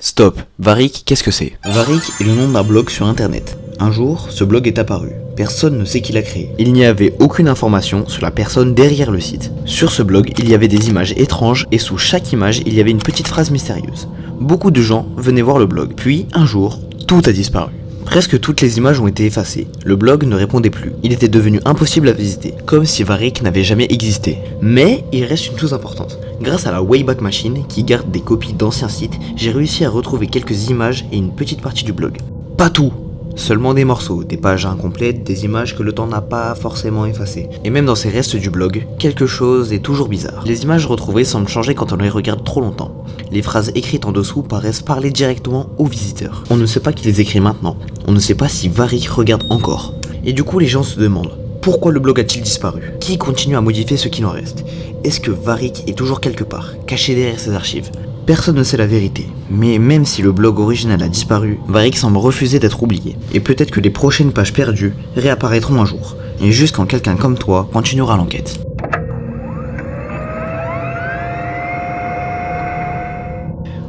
Stop, Varric, qu'est-ce que c'est? Varric est le nom d'un blog sur internet. Un jour, ce blog est apparu. Personne ne sait qui l'a créé. Il n'y avait aucune information sur la personne derrière le site. Sur ce blog, il y avait des images étranges et sous chaque image, il y avait une petite phrase mystérieuse. Beaucoup de gens venaient voir le blog. Puis, un jour, tout a disparu. Presque toutes les images ont été effacées. Le blog ne répondait plus. Il était devenu impossible à visiter, comme si Varric n'avait jamais existé. Mais il reste une chose importante. Grâce à la Wayback Machine, qui garde des copies d'anciens sites, j'ai réussi à retrouver quelques images et une petite partie du blog. Pas tout! Seulement des morceaux, des pages incomplètes, des images que le temps n'a pas forcément effacées. Et même dans ces restes du blog, quelque chose est toujours bizarre. Les images retrouvées semblent changer quand on les regarde trop longtemps. Les phrases écrites en dessous paraissent parler directement aux visiteurs. On ne sait pas qui les écrit maintenant. On ne sait pas si Varric regarde encore. Et du coup les gens se demandent, pourquoi le blog a-t-il disparu? Qui continue à modifier ce qu'il en reste? Est-ce que Varric est toujours quelque part, caché derrière ses archives? Personne ne sait la vérité, mais même si le blog original a disparu, Varric semble refuser d'être oublié. Et peut-être que les prochaines pages perdues réapparaîtront un jour, et juste quand quelqu'un comme toi continuera l'enquête.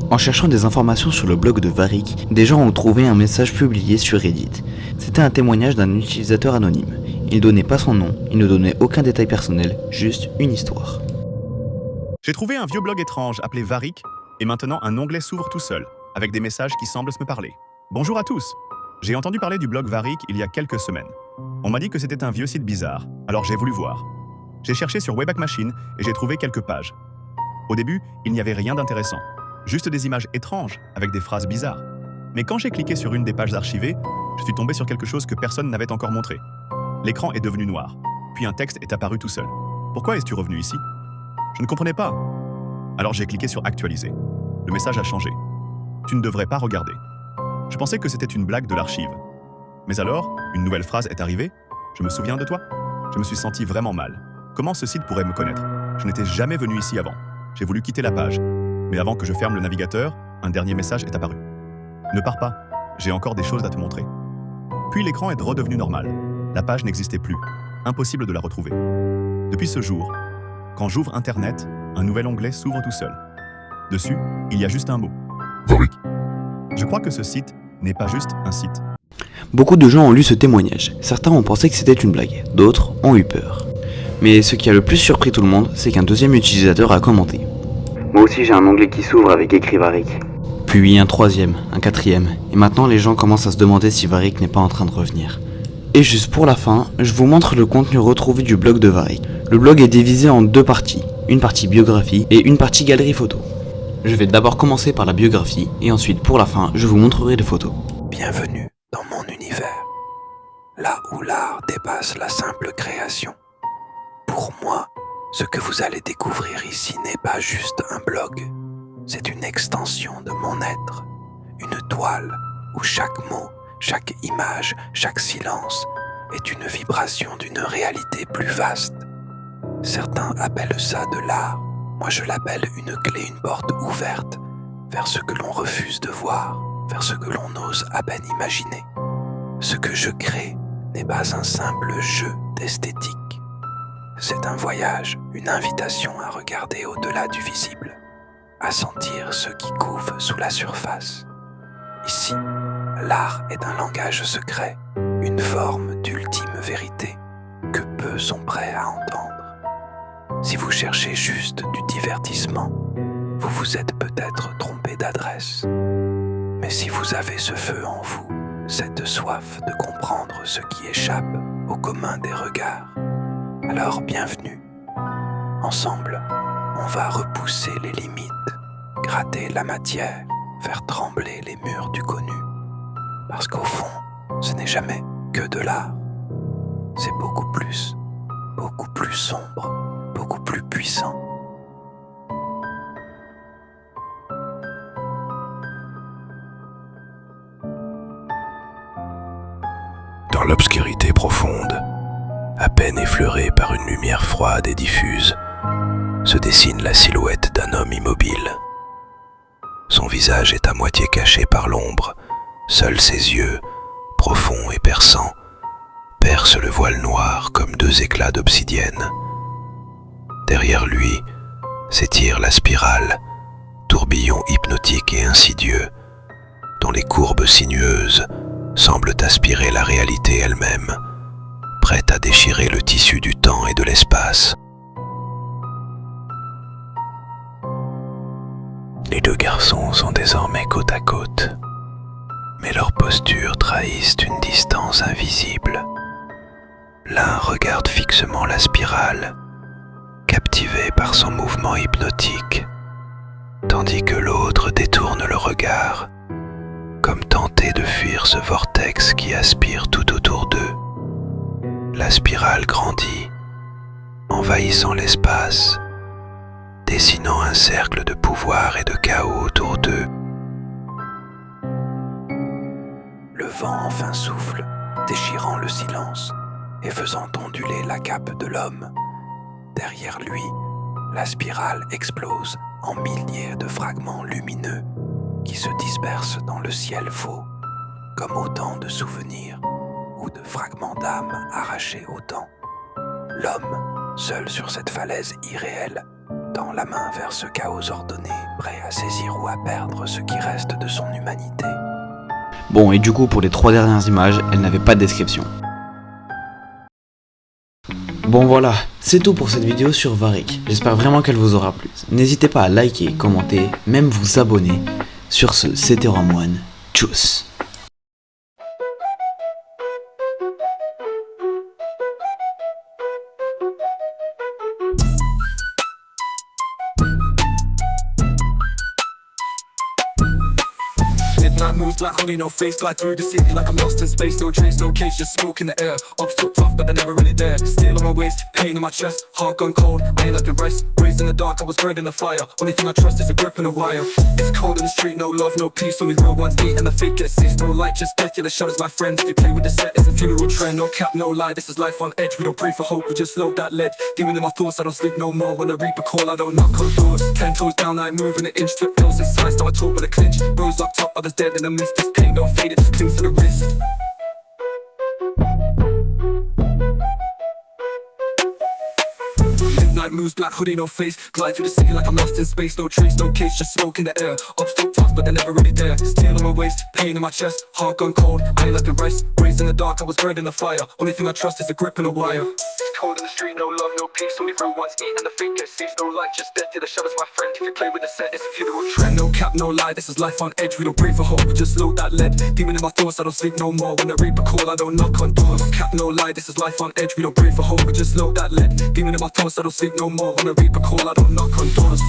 En cherchant des informations sur le blog de Varric, des gens ont trouvé un message publié sur Reddit. C'était un témoignage d'un utilisateur anonyme. Il donnait pas son nom, il ne donnait aucun détail personnel, juste une histoire. J'ai trouvé un vieux blog étrange appelé Varric, et maintenant un onglet s'ouvre tout seul, avec des messages qui semblent se me parler. Bonjour à tous! J'ai entendu parler du blog Varric il y a quelques semaines. On m'a dit que c'était un vieux site bizarre, alors j'ai voulu voir. J'ai cherché sur Wayback Machine et j'ai trouvé quelques pages. Au début, il n'y avait rien d'intéressant, juste des images étranges avec des phrases bizarres. Mais quand j'ai cliqué sur une des pages archivées, je suis tombé sur quelque chose que personne n'avait encore montré. L'écran est devenu noir, puis un texte est apparu tout seul. Pourquoi es-tu revenu ici? Je ne comprenais pas. Alors j'ai cliqué sur Actualiser. Le message a changé. Tu ne devrais pas regarder. Je pensais que c'était une blague de l'archive. Mais alors, une nouvelle phrase est arrivée. Je me souviens de toi. Je me suis senti vraiment mal. Comment ce site pourrait me connaître? Je n'étais jamais venu ici avant. J'ai voulu quitter la page. Mais avant que je ferme le navigateur, un dernier message est apparu. Ne pars pas. J'ai encore des choses à te montrer. Puis l'écran est redevenu normal. La page n'existait plus. Impossible de la retrouver. Depuis ce jour, quand j'ouvre Internet, un nouvel onglet s'ouvre tout seul. Dessus, il y a juste un mot. Varric. Je crois que ce site n'est pas juste un site. Beaucoup de gens ont lu ce témoignage. Certains ont pensé que c'était une blague, d'autres ont eu peur. Mais ce qui a le plus surpris tout le monde, c'est qu'un deuxième utilisateur a commenté. Moi aussi j'ai un onglet qui s'ouvre avec écrit Varric. Puis un troisième, un quatrième, et maintenant les gens commencent à se demander si Varric n'est pas en train de revenir. Et juste pour la fin, je vous montre le contenu retrouvé du blog de Varric. Le blog est divisé en deux parties. une partie biographie et une partie galerie photo. Je vais d'abord commencer par la biographie et ensuite pour la fin je vous montrerai les photos. Bienvenue dans mon univers, là où l'art dépasse la simple création. Pour moi, ce que vous allez découvrir ici n'est pas juste un blog, c'est une extension de mon être, une toile où chaque mot, chaque image, chaque silence est une vibration d'une réalité plus vaste. Certains appellent ça de l'art, moi je l'appelle une clé, une porte ouverte vers ce que l'on refuse de voir, vers ce que l'on ose à peine imaginer. Ce que je crée n'est pas un simple jeu d'esthétique. C'est un voyage, une invitation à regarder au-delà du visible, à sentir ce qui couve sous la surface. Ici, l'art est un langage secret, une forme d'ultime vérité que peu sont prêts à entendre. Si vous cherchez juste du divertissement, vous vous êtes peut-être trompé d'adresse. Mais si vous avez ce feu en vous, cette soif de comprendre ce qui échappe au commun des regards, alors bienvenue. Ensemble, on va repousser les limites, gratter la matière, faire trembler les murs du connu. Parce qu'au fond, ce n'est jamais que de l'art. C'est beaucoup plus sombre, beaucoup plus puissant. Dans l'obscurité profonde, à peine effleurée par une lumière froide et diffuse, se dessine la silhouette d'un homme immobile. Son visage est à moitié caché par l'ombre, seuls ses yeux, profonds et perçants, percent le voile noir comme deux éclats d'obsidienne. Derrière lui s'étire la spirale, tourbillon hypnotique et insidieux, dont les courbes sinueuses semblent aspirer la réalité elle-même, prête à déchirer le tissu du temps et de l'espace. Les deux garçons sont désormais côte à côte, mais leurs postures trahissent une distance invisible. L'un regarde fixement la spirale, captivé par son mouvement hypnotique, tandis que l'autre détourne le regard, comme tenté de fuir ce vortex qui aspire tout autour d'eux. La spirale grandit, envahissant l'espace, dessinant un cercle de pouvoir et de chaos autour d'eux. Le vent enfin souffle, déchirant le silence et faisant onduler la cape de l'homme. Derrière lui, la spirale explose en milliers de fragments lumineux qui se dispersent dans le ciel faux, comme autant de souvenirs ou de fragments d'âme arrachés au temps. L'homme, seul sur cette falaise irréelle, tend la main vers ce chaos ordonné, prêt à saisir ou à perdre ce qui reste de son humanité. Bon, et du coup pour les 3 dernières images, elles n'avaient pas de description. Bon voilà, c'est tout pour cette vidéo sur Varric. J'espère vraiment qu'elle vous aura plu. N'hésitez pas à liker, commenter, même vous abonner. Sur ce, c'était Romoine. Tchuss. Midnight moves like honey, no face. Glide through the city like I'm lost in space. No trace, no cage, just smoke in the air. Ops so tough, but they're never really there. Steel on my waist, pain in my chest. Heart gone cold, I ain't like the rest. Raised in the dark, I was burned in the fire. Only thing I trust is a grip and a wire. It's cold in the street, no love, no peace. Only real ones eat and the fake get seized. No light, just death, yeah, the shadows my friends. They play with the set, it's a funeral trend. No cap, no lie, this is life on edge. We don't pray for hope, we just load that lead. Demon in my thoughts, I don't sleep no more. When I reap a call, I don't knock on doors. 10 toes down, I ain't moving an inch. Took pills inside, so I talk with a clinch. Rose locked up, others dead in the mist. This pain don't fade, it clings to the wrist. Midnight moves, black hoodie, no face. Glide through the city like I'm lost in space. No trace, no case, just smoke in the air. Ops so tough, but but they're never really there. Steel on my waist, pain in my chest, heart gone cold. I ain't like the rest. Raised in the dark, I was burned in the fire. Only thing I trust is the grip and the wire. Cold in the street, no love, no peace. Only real ones eat and the fake get seized. No light, just death till the shadow's my friend. If you play with the set, it's a funeral trend. No cap, no lie, this is life on edge. We don't pray for hope, we just load that lead. Demon in my thoughts, I don't sleep no more. When I reap a call, I don't knock on doors. Cap, no lie, this is life on edge. We don't pray for hope, we just load that lead. Demon in my thoughts, I don't sleep no more. When I reap a call, I don't knock on doors.